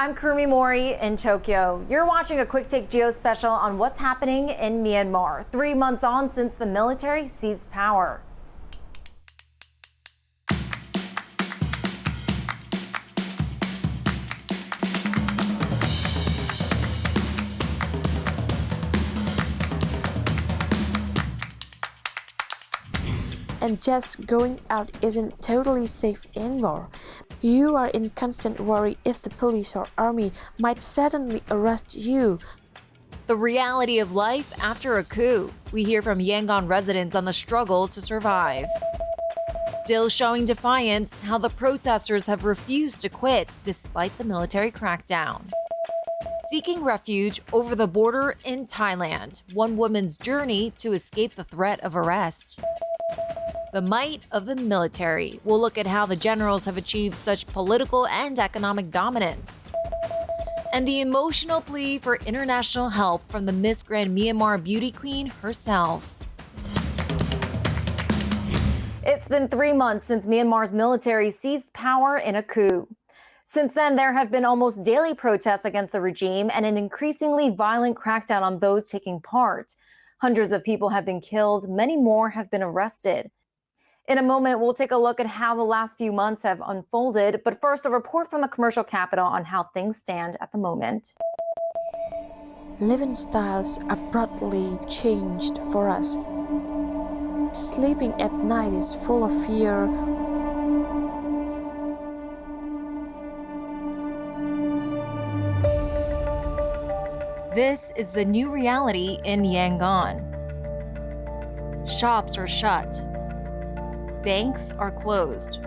I'm Kurumi Mori in Tokyo. You're watching a Quick Take Geo special on what's happening in Myanmar, 3 months on since the military seized power. And just going out isn't totally safe anymore. You are in constant worry if the police or army might suddenly arrest you. The reality of life after a coup. We hear from Yangon residents on the struggle to survive. Still showing defiance, how the protesters have refused to quit despite the military crackdown. Seeking refuge over the border in Thailand, one woman's journey to escape the threat of arrest. The might of the military. We'll look at how the generals have achieved such political and economic dominance. And the emotional plea for international help from the Miss Grand Myanmar beauty queen herself. It's been 3 months since Myanmar's military seized power in a coup. Since then, there have been almost daily protests against the regime and an increasingly violent crackdown on those taking part. Hundreds of people have been killed, many more have been arrested. In a moment, we'll take a look at how the last few months have unfolded, but first, a report from the commercial capital on how things stand at the moment. Living styles abruptly changed for us. Sleeping at night is full of fear. This is the new reality in Yangon. Shops are shut. Banks are closed.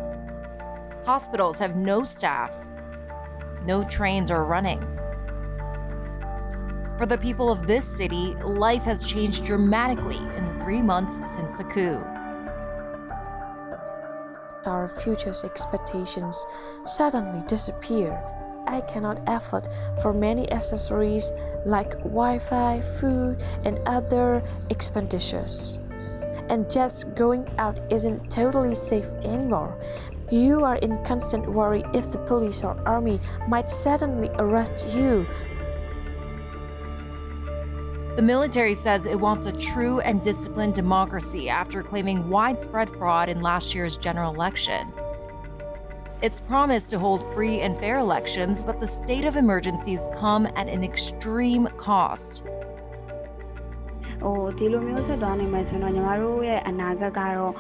Hospitals have no staff. No trains are running. For the people of this city, life has changed dramatically in the 3 months since the coup. Our future's expectations suddenly disappear. I cannot afford for many accessories like Wi-Fi, food, and other expenditures. And just going out isn't totally safe anymore. You are in constant worry if the police or army might suddenly arrest you. The military says it wants a true and disciplined democracy after claiming widespread fraud in last year's general election. It's promised to hold free and fair elections, but the state of emergencies come at an extreme cost. ဒီလိုမျိုးဆက်သွားနိုင်မယ်ဆိုတော့ညီမတို့ရဲ့အနာဂတ်ကတော့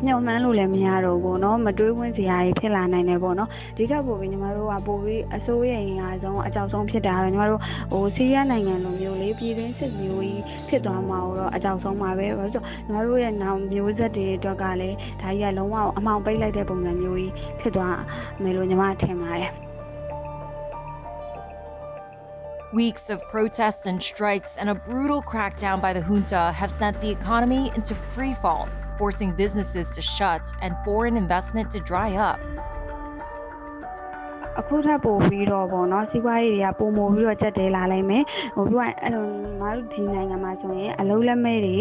ညှော်မှန်းလို့လည်းမရတော့ဘူးเนาะမတွေးဝန်းစရာကြီးဖြစ်လာနိုင်တယ်ပေါ့เนาะဒီကပို့ပြီးညီမတို့ကပို့ပြီးအစိုးရရင်အားဆုံးအကြောက်ဆုံးဖြစ်တာပဲညီမတို့ဆီးရီးယားနိုင်ငံလိုမျိုးလေးပြည်တွင်းစစ်မျိုးကြီးဖြစ်သွားမှာတော့အကြောက်ဆုံးပါပဲဘာလို့ဆိုညီမတို့ရဲ့နောက်မျိုးဆက်တွေအတွက်ကလည်းဒါကြီးကလုံးဝအမှောင်ပိတ်လိုက်တဲ့ပုံစံမျိုးကြီးဖြစ်သွားမယ်လို့ညီမထင်ပါတယ် Weeks of protests and strikes and a brutal crackdown by the junta have sent the economy into freefall, forcing businesses to shut and foreign investment to dry up. အခုထပ်ပို့ပြီးတော့ပေါ့နော်စီးပွားရေးတွေကပုံမို့ပြီးတော့ကြက်တဲလာလိုက်မယ်ဟိုပြောရင်ငါတို့ဒီနိုင်ငံမှာဆိုရင်အလုံးလက်မဲ့တွေ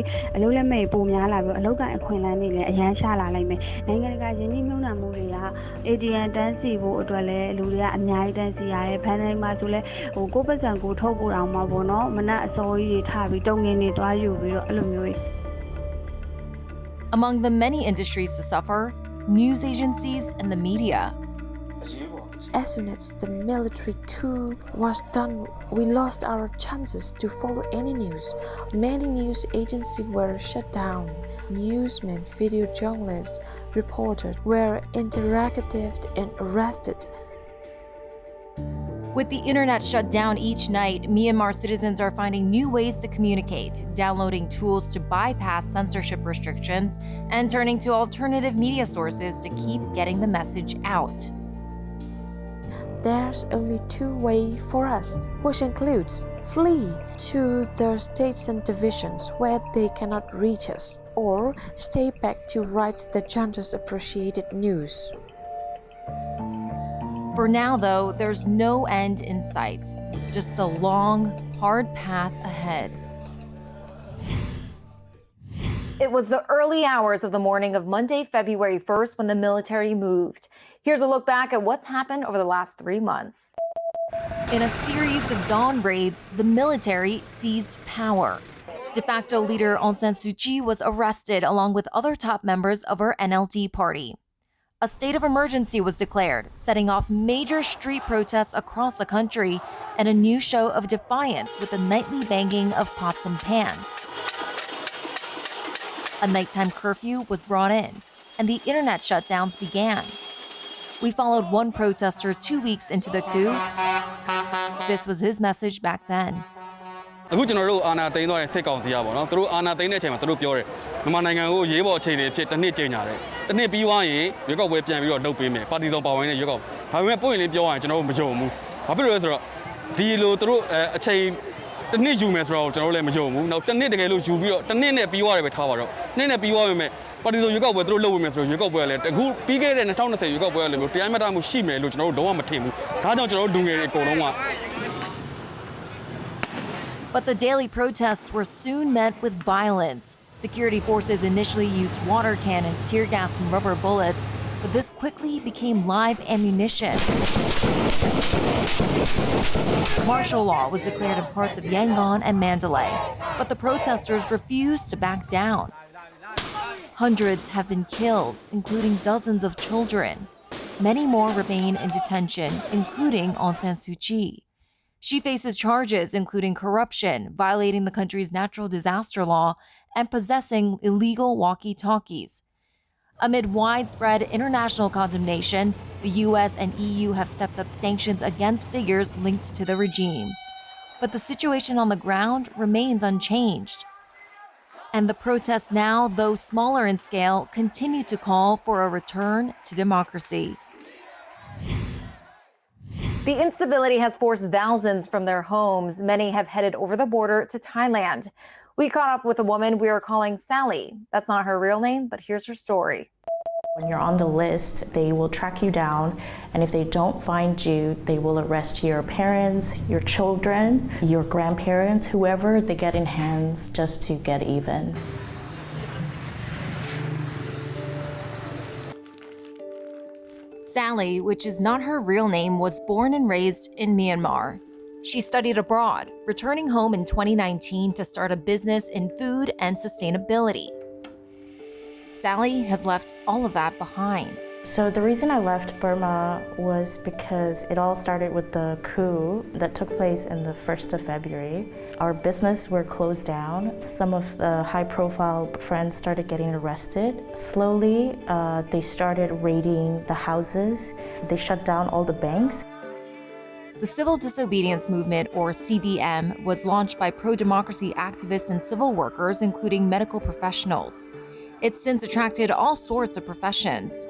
ပုံများလာပြီးအလောက်ကအခွင့်အလမ်းတွေလည်းအရန်ရှာလာလိုက်မယ်နိုင်ငံတကာယင်းနှိမ့်နှံမှုတွေက ATM တန်းစီဖို့အတွက်လည်းလူတွေကအများကြီးတန်းစီရတယ်ဘဏ်တိုင်းမှာဆိုလဲဟိုကိုယ့်ပတ်စံကိုထုတ်ဖို့တောင်မှပေါ့နော်မနက်အစောကြီးတွေထားပြီးတုံငင်းနေသွားယူပြီးတော့အဲ့လိုမျိုး Among the many industries to suffer, news agencies and the media. As soon as the military coup was done, we lost our chances to follow any news. Many news agencies were shut down. Newsmen, video journalists, reporters were interrogated and arrested. With the internet shut down each night, Myanmar citizens are finding new ways to communicate, downloading tools to bypass censorship restrictions, and turning to alternative media sources to keep getting the message out. There's only two ways for us, which includes flee to the states and divisions where they cannot reach us, or stay back to write the junta's appreciated news. For now, though, there's no end in sight, just a long, hard path ahead. It was the early hours of the morning of Monday, February 1st, when the military moved. Here's a look back at what's happened over the last 3 months. In a series of dawn raids, the military seized power. De facto leader Aung San Suu Kyi was arrested along with other top members of her NLD party. A state of emergency was declared, setting off major street protests across the country and a new show of defiance with the nightly banging of pots and pans. A nighttime curfew was brought in, and the internet shutdowns began. We followed one protester 2 weeks into the coup. This was his message back then. အခုကျွန်တော်တို့အာဏာသိမ်းသွားတဲ့စစ်ကောင်စီကပေါ့နော်သူတို့အာဏာသိမ်းတဲ့အချိန်မှာသူတို့ပြောတယ်မြန်မာနိုင်ငံကိုရေးပေါ်အခြေအနေဖြစ်တစ်နှစ်ချိန်ညာတယ်တစ်နှစ်ပြီးသွားရင်ရွေးကောက်ပွဲပြန်ပြီးတော့လုပ်ပေးမယ်ပါတီစုံပါဝင်တဲ့ရွေးကောက်ဒါပေမဲ့ပုံရင်လေးပြောရရင်ကျွန်တော်တို့မယုံဘူးဘာဖြစ်လို့လဲဆိုတော့ဒီလိုသူတို့အချိန်တစ်နှစ်ယူမယ်ဆိုတော့ကျွန်တော်တို့လည်းမယုံဘူးနောက်တစ်နှစ်တကယ်လို့ယူပြီးတော့တစ်နှစ်နဲ့ပြီးသွားတယ်ပဲထားပါတော့နှစ်နဲ့ပြီးသွားပြီမဲ့ပါတီစုံရွေးကောက်ပွဲသူတို့လုပ်ပေးမယ်ဆိုတော့ရွေးကောက်ပွဲလည်းအခုပြီးခဲ့တဲ့2020ရွေးကောက်ပွဲလည်းမျိုးတရားမျှတမှုရှိမယ်လို့ကျွန်တော်တို့လုံးဝမထင်ဘူးဒါကြောင့်ကျွန်တော်တို့လူငယ်တွေအကုန်လုံးက But the daily protests were soon met with violence. Security forces initially used water cannons, tear gas, and rubber bullets, but this quickly became live ammunition. Martial law was declared in parts of Yangon and Mandalay, but the protesters refused to back down. Hundreds have been killed, including dozens of children. Many more remain in detention, including Aung San Suu Kyi. She faces charges including corruption, violating the country's natural disaster law, and possessing illegal walkie-talkies. Amid widespread international condemnation, the US and EU have stepped up sanctions against figures linked to the regime. But the situation on the ground remains unchanged. And the protests now, though smaller in scale, continue to call for a return to democracy. The instability has forced thousands from their homes. Many have headed over the border to Thailand. We caught up with a woman we are calling Sally. That's not her real name, but here's her story. When you're on the list, they will track you down, and if they don't find you, they will arrest your parents, your children, your grandparents, whoever they get in hands just to get even. Sally, which is not her real name, was born and raised in Myanmar. She studied abroad, returning home in 2019 to start a business in food and sustainability. Sally has left all of that behind. So the reason I left Burma was because it all started with the coup that took place in the 1st of February. Our business were closed down. Some of the high-profile friends started getting arrested. Slowly, they started raiding the houses. They shut down all the banks. The Civil Disobedience Movement, or CDM, was launched by pro-democracy activists and civil workers, including medical professionals. It's since attracted all sorts of professions.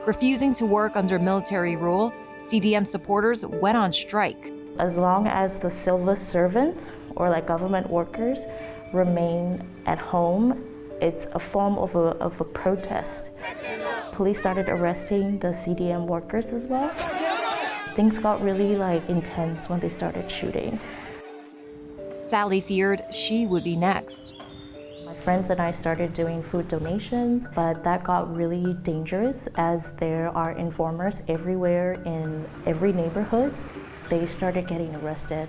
Refusing to work under military rule, CDM supporters went on strike. As long as the civil servants or like government workers remain at home, it's a form of a protest. Police started arresting the CDM workers as well. Things got really intense when they started shooting. Sally feared she would be next. My friends and I started doing food donations, but that got really dangerous as there are informers everywhere in every neighborhood. They started getting arrested.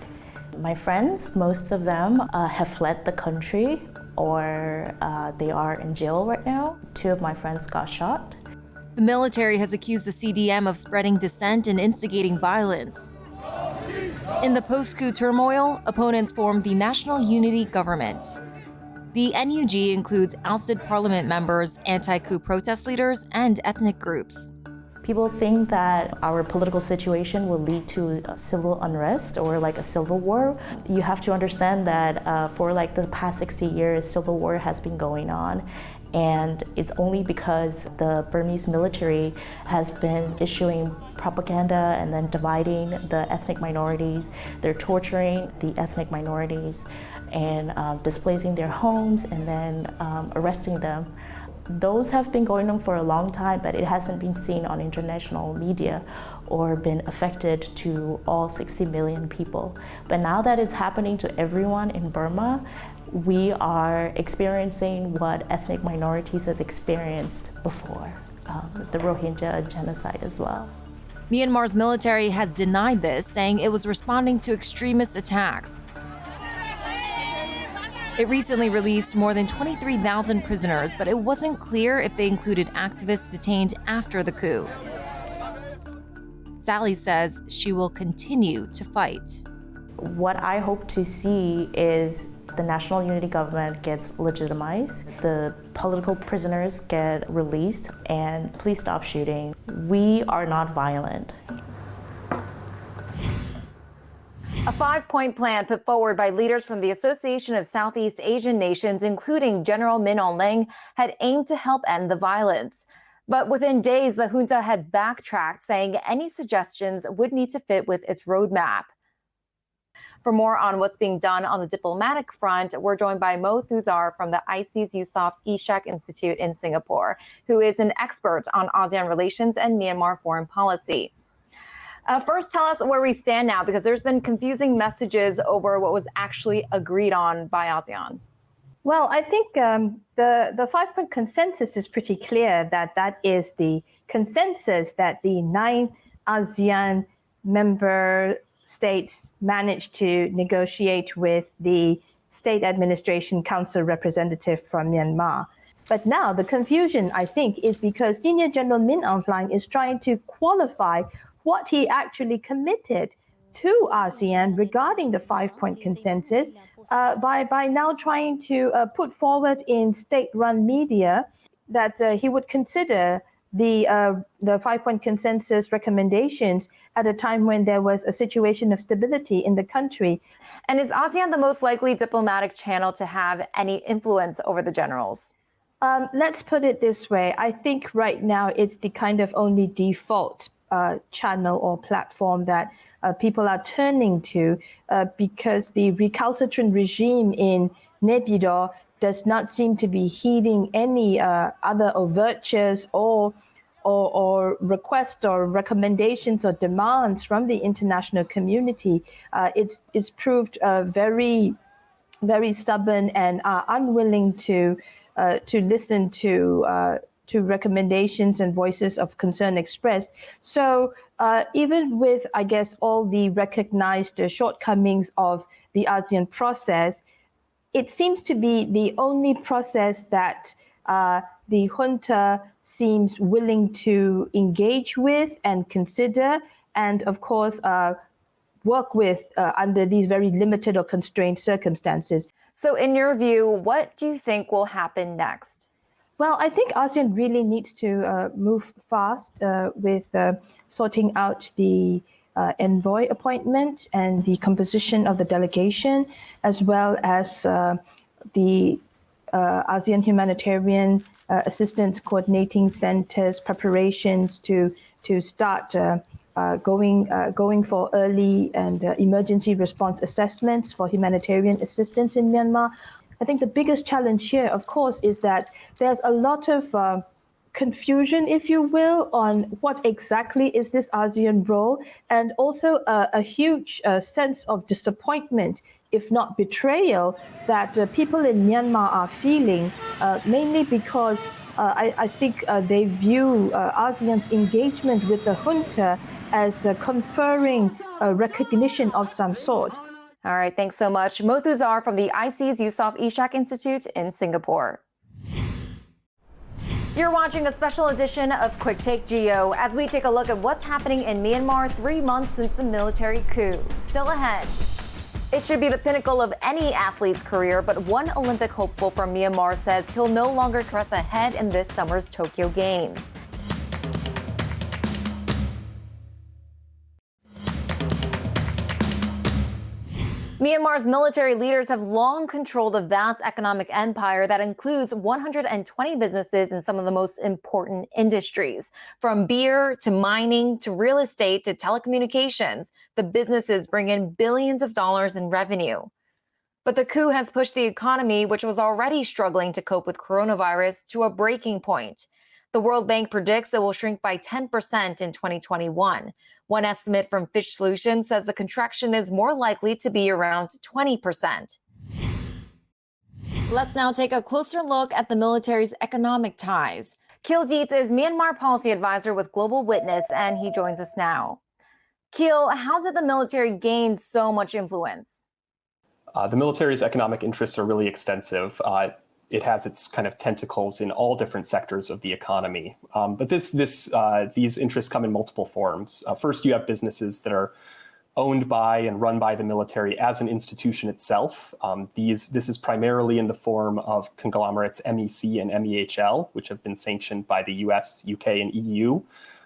My friends, most of them have fled the country or they are in jail right now. 2 of my friends got shot. The military has accused the CDM of spreading dissent and instigating violence. In the post-coup turmoil, opponents formed the National Unity Government. The NUG includes ousted parliament members, anti-coup protest leaders, and ethnic groups. People think that our political situation will lead to civil unrest or a civil war. You have to understand that for the past 60 years, civil war has been going on. And it's only because the Burmese military has been issuing propaganda and then dividing the ethnic minorities. They're torturing the ethnic minorities and displacing their homes and then arresting them. Those have been going on for a long time, but it hasn't been seen on international media or been affected to all 60 million people. But now that it's happening to everyone in Burma, we are experiencing what ethnic minorities has experienced before, the Rohingya genocide as well. Myanmar's military has denied this, saying it was responding to extremist attacks. It recently released more than 23,000 prisoners, but it wasn't clear if they included activists detained after the coup. Sally says she will continue to fight. What I hope to see is the national unity government gets legitimized, the political prisoners get released, and please stop shooting. We are not violent. A 5-point plan put forward by leaders from the Association of Southeast Asian Nations, including General Min Aung Hlaing, had aimed to help end the violence. But within days, the junta had backtracked, saying any suggestions would need to fit with its roadmap. For more on what's being done on the diplomatic front, we're joined by Mo Thuzar from the ASEANs Yusof Ishak Institute in Singapore, who is an expert on ASEAN relations and Myanmar foreign policy. First, tell us where we stand now, because there's been confusing messages over what was actually agreed on by ASEAN. Well, I think the 5-point consensus is pretty clear that is the consensus that the 9 ASEAN member states managed to negotiate with the State Administration Council representative from Myanmar. But now the confusion, I think, is because Senior General Min Aung Hlaing is trying to qualify what he actually committed to ASEAN regarding the 5-point consensus by now trying to put forward in state-run media that he would consider the 5-point consensus recommendations at a time when there was a situation of stability in the country. And is ASEAN the most likely diplomatic channel to have any influence over the generals? Let's put it this way. I think right now it's the kind of only default channel or platform that people are turning to because the recalcitrant regime in Naypyidaw does not seem to be heeding any other overtures or requests or recommendations or demands from the international community. It's proved very, very stubborn and unwilling to listen to recommendations and voices of concern expressed. So even with, I guess, all the recognized shortcomings of the ASEAN process, it seems to be the only process that the junta seems willing to engage with and consider, and of course, work with under these very limited or constrained circumstances. So in your view, what do you think will happen next? Well, I think ASEAN really needs to move fast with sorting out the envoy appointment and the composition of the delegation, as well as the ASEAN Humanitarian Assistance Coordinating Center's preparations to start going for early and emergency response assessments for humanitarian assistance in Myanmar. I think the biggest challenge here, of course, is that there's a lot of confusion, if you will, on what exactly is this ASEAN role, and also a huge sense of disappointment, if not betrayal, that people in Myanmar are feeling, mainly because I think they view ASEAN's engagement with the junta as conferring recognition of some sort. All right, thanks so much. Mo Thuzar from the ASEANs Yusof Ishak Institute in Singapore. You're watching a special edition of Quicktake Geo as we take a look at what's happening in Myanmar 3 months since the military coup. Still ahead. It should be the pinnacle of any athlete's career, but one Olympic hopeful from Myanmar says he'll no longer press ahead in this summer's Tokyo Games. Myanmar's military leaders have long controlled a vast economic empire that includes 120 businesses in some of the most important industries. From beer to mining to real estate to telecommunications, the businesses bring in billions of dollars in revenue. But the coup has pushed the economy, which was already struggling to cope with coronavirus, to a breaking point. The World Bank predicts it will shrink by 10% in 2021. One estimate from Fitch Solutions says the contraction is more likely to be around 20%. Let's now take a closer look at the military's economic ties. Keel Dietz is Myanmar policy advisor with Global Witness, and he joins us now. Keel, how did the military gain so much influence? The military's economic interests are really extensive. It has its kind of tentacles in all different sectors of the economy. But these interests come in multiple forms. First, you have businesses that are owned by and run by the military as an institution itself. This is primarily in the form of conglomerates MEC and MEHL, which have been sanctioned by the US, UK, and EU.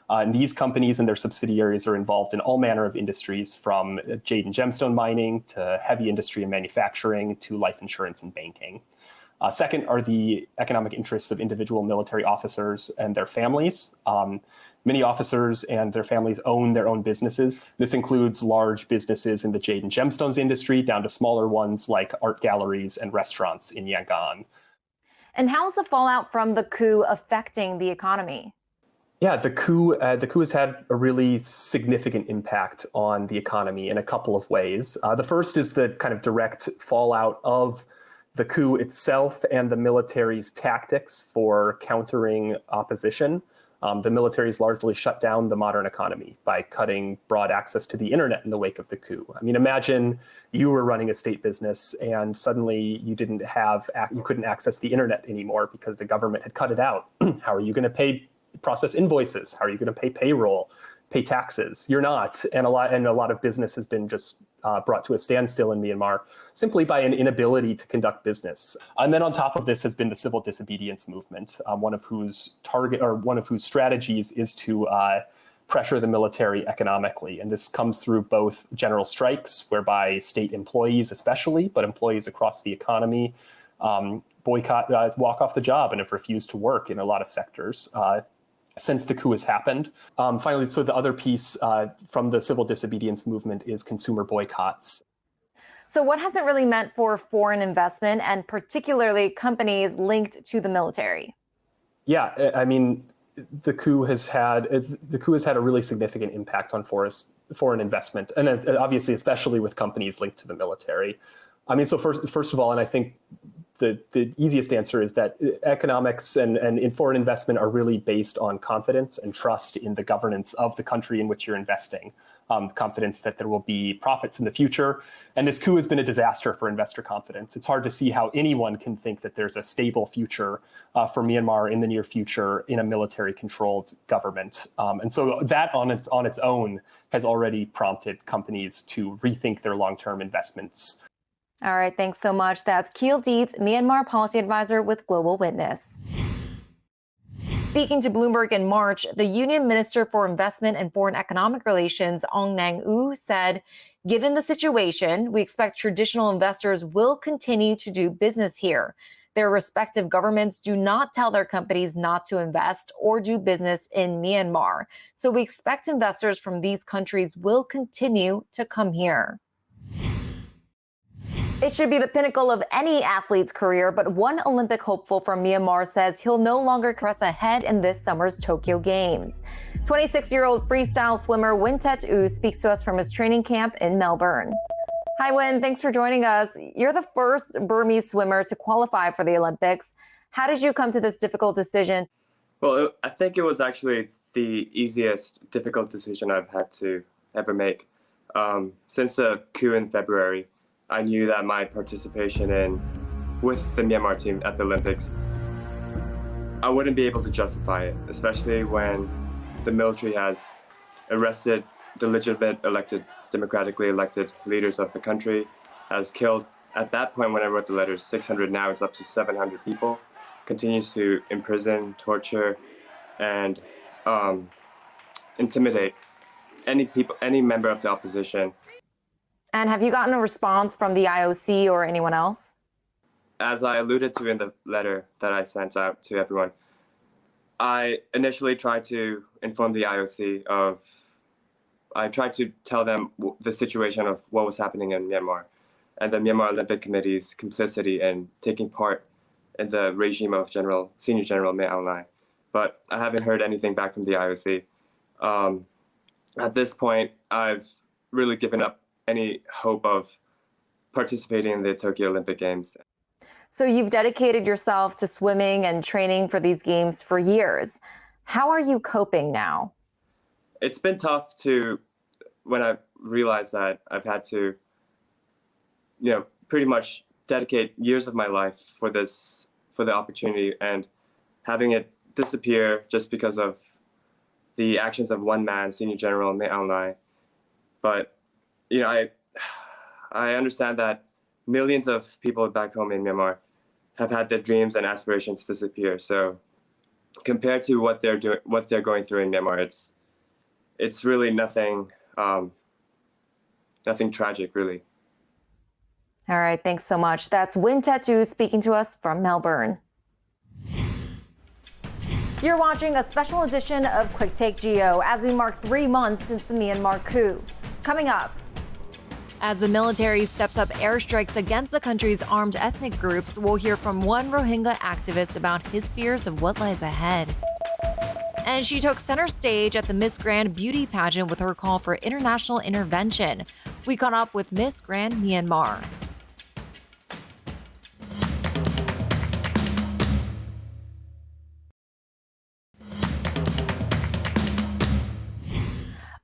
And these companies and their subsidiaries are involved in all manner of industries, from jade and gemstone mining to heavy industry and manufacturing to life insurance and banking. Second are the economic interests of individual military officers and their families. Many officers and their families own their own businesses. This includes large businesses in the jade and gemstones industry down to smaller ones like art galleries and restaurants in Yangon. And how is the fallout from the coup affecting the economy? Yeah, the coup has had a really significant impact on the economy in a couple of ways. The first is the kind of direct fallout of the coup itself and the military's tactics for countering opposition. The military's largely shut down the modern economy by cutting broad access to the internet in the wake of the coup. I mean, imagine you were running a state business and suddenly you couldn't access the internet anymore because the government had cut it out. How are you going to process invoices? How are you going to pay payroll, pay taxes? You're not. And a lot of business has been just brought to a standstill in Myanmar simply by an inability to conduct business. And then on top of this has been the civil disobedience movement, one of whose strategies is to pressure the military economically. And this comes through both general strikes, whereby state employees especially, but employees across the economy, boycott, walk off the job and have refused to work in a lot of sectors since the coup has happened. Finally, so the other piece from the civil disobedience movement is consumer boycotts. So what has it really meant for foreign investment and particularly companies linked to the military? Yeah, I mean, the coup has had a really significant impact on foreign investment, and obviously, especially with companies linked to the military. I mean, so first of all, and I think the easiest answer is that economics and in foreign investment are really based on confidence and trust in the governance of the country in which you're investing, confidence that there will be profits in the future. And this coup has been a disaster for investor confidence. It's hard to see how anyone can think that there's a stable future for Myanmar in the near future in a military-controlled government. And so that on its own has already prompted companies to rethink their long-term investments. All right, thanks so much. That's Keel Dietz, Myanmar policy advisor with Global Witness. Speaking to Bloomberg in March, the Union Minister for Investment and Foreign Economic Relations, Ong Nang-oo, said, given the situation, we expect traditional investors will continue to do business here. Their respective governments do not tell their companies not to invest or do business in Myanmar. So we expect investors from these countries will continue to come here. It should be the pinnacle of any athlete's career, but one Olympic hopeful from Myanmar says he'll no longer press ahead in this summer's Tokyo Games. 26-year-old freestyle swimmer Win Tet-u speaks to us from his training camp in Melbourne. Hi, Win. Thanks for joining us. You're the first Burmese swimmer to qualify for the Olympics. How did you come to this difficult decision? Well, I think it was actually the easiest difficult decision I've had to ever make. Since the coup in February, I knew that my participation with the Myanmar team at the Olympics, I wouldn't be able to justify it, especially when the military has arrested the legitimate democratically elected leaders of the country, has killed, at that point when I wrote the letters, 600, now it's up to 700 people, continues to imprison, torture, and intimidate any member of the opposition. And have you gotten a response from the IOC or anyone else? As I alluded to in the letter that I sent out to everyone, I initially tried to inform the IOC I tried to tell them the situation of what was happening in Myanmar and the Myanmar Olympic Committee's complicity in taking part in the regime of Senior General Min Aung Hlaing. But I haven't heard anything back from the IOC. At this point, I've really given up any hope of participating in the Tokyo Olympic Games. So you've dedicated yourself to swimming and training for these games for years. How are you coping now? It's been tough when I realized that I've had to, pretty much dedicate years of my life for the opportunity, and having it disappear just because of the actions of one man, Senior General Myanmar. But, I understand that millions of people back home in Myanmar have had their dreams and aspirations disappear. So compared to what they're going through in Myanmar, it's really nothing tragic, really. All right, thanks so much. That's Win Tattoo speaking to us from Melbourne. You're watching a special edition of Quicktake Geo as we mark 3 months since the Myanmar coup. Coming up, as the military steps up airstrikes against the country's armed ethnic groups, we'll hear from one Rohingya activist about his fears of what lies ahead. And she took center stage at the Miss Grand beauty pageant with her call for international intervention. We caught up with Miss Grand Myanmar.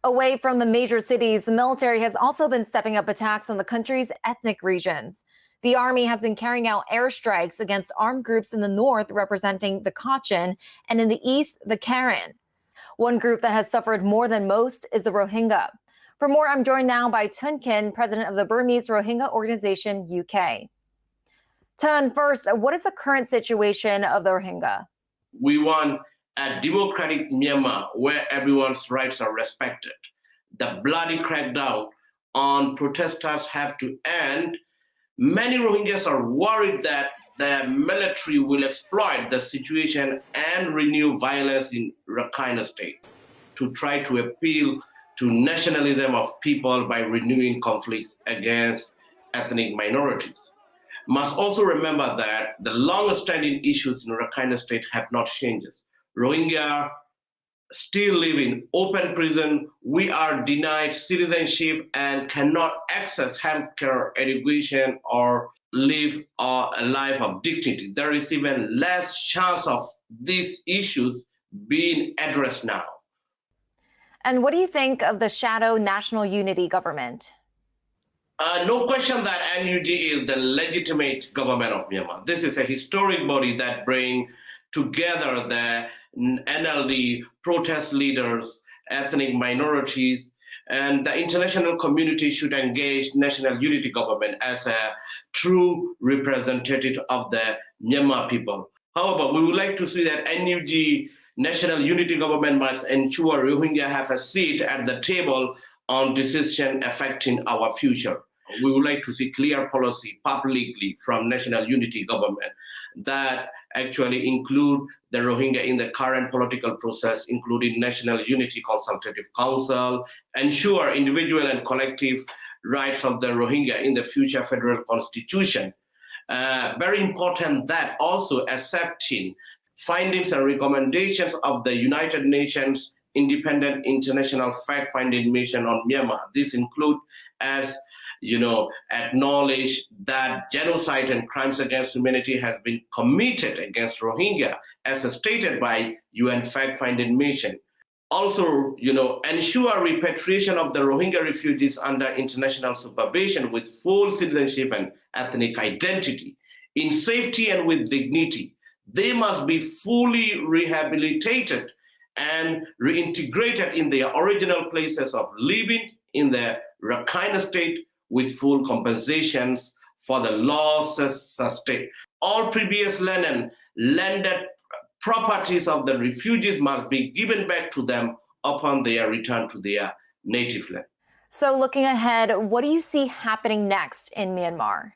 Away from the major cities, the military has also been stepping up attacks on the country's ethnic regions. The army has been carrying out airstrikes against armed groups in the north representing the Kachin and in the east, the Karen. One group that has suffered more than most is the Rohingya. For more, I'm joined now by Tun Kin, president of the Burmese Rohingya Organization UK. Tun, first, what is the current situation of the Rohingya? We want a democratic Myanmar where everyone's rights are respected. The bloody crackdown on protesters have to end. Many Rohingyas are worried that the military will exploit the situation and renew violence in Rakhine State to try to appeal to nationalism of people by renewing conflicts against ethnic minorities. Must also remember that the long-standing issues in Rakhine State have not changed. Rohingya still live in open prison. We are denied citizenship and cannot access healthcare, education, or live a life of dignity. There is even less chance of these issues being addressed now. And what do you think of the shadow national unity government? No question that NUG is the legitimate government of Myanmar. This is a historic body that brings together the NLD, protest leaders, ethnic minorities, and the international community should engage national unity government as a true representative of the Myanmar people. However, we would like to see that NUG, national unity government, must ensure Rohingya have a seat at the table on decisions affecting our future. We would like to see clear policy publicly from national unity government that actually include the Rohingya in the current political process, including National Unity Consultative Council, ensure individual and collective rights of the Rohingya in the future federal constitution. Very important that also accepting findings and recommendations of the United Nations Independent International Fact-Finding Mission on Myanmar. This include as acknowledge that genocide and crimes against humanity has been committed against Rohingya as stated by UN Fact-Finding Mission. Also, ensure repatriation of the Rohingya refugees under international supervision with full citizenship and ethnic identity in safety and with dignity. They must be fully rehabilitated and reintegrated in their original places of living in the Rakhine State with full compensations for the losses sustained. All previous land and landed properties of the refugees must be given back to them upon their return to their native land. So looking ahead, what do you see happening next in Myanmar?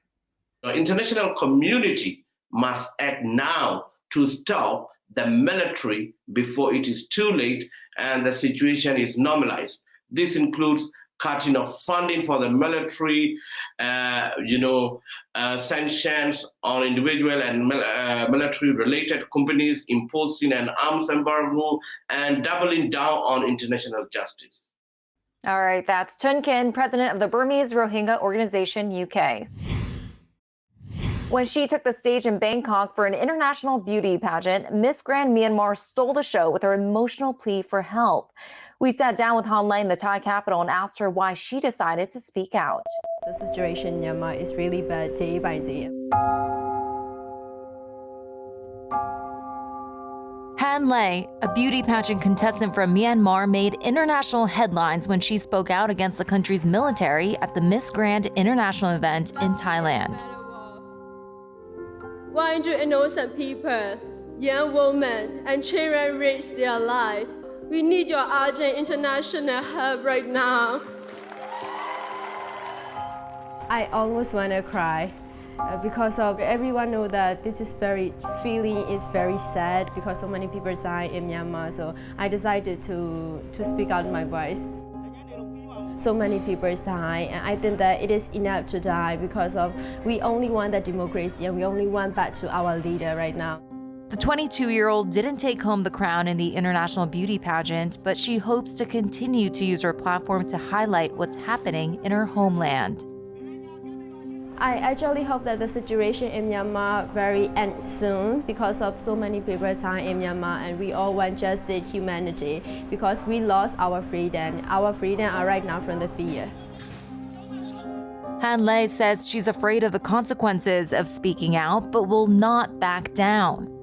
The international community must act now to stop the military before it is too late and the situation is normalized. This includes cutting of funding for the military, sanctions on individual and military-related companies, imposing an arms embargo, and doubling down on international justice. All right, that's Tun Kin, president of the Burmese Rohingya Organization UK. When she took the stage in Bangkok for an international beauty pageant, Miss Grand Myanmar stole the show with her emotional plea for help. We sat down with Han Lei in the Thai capital and asked her why she decided to speak out. The situation in Myanmar is really bad day by day. Han Lei, a beauty pageant contestant from Myanmar, made international headlines when she spoke out against the country's military at the Miss Grand International event in Thailand. Why do innocent people, young women, and children risk their life? We need your urgent international help right now. I almost want to cry because of everyone know that this is feeling is very sad because so many people die in Myanmar. So I decided to speak out my voice. So many people die, and I think that it is enough to die because of we only want that democracy and we only want back to our leader right now. The 22-year-old didn't take home the crown in the international beauty pageant, but she hopes to continue to use her platform to highlight what's happening in her homeland. I actually hope that the situation in Myanmar very end soon because of so many people dying in Myanmar, and we all want justice, humanity, because we lost our freedom. Our freedom are right now from the fear. Han Lei says she's afraid of the consequences of speaking out, but will not back down.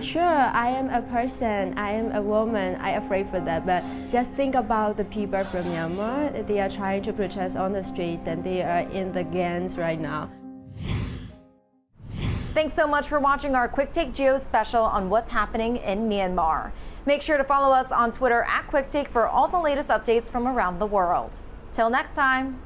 Sure, I am a person, I am a woman, I'm afraid for that, but just think about the people from Myanmar. They are trying to protest on the streets and they are in the gangs right now. Thanks so much for watching our Quick Take Geo special on what's happening in Myanmar. Make sure to follow us on Twitter @QuickTake for all the latest updates from around the world. Till next time.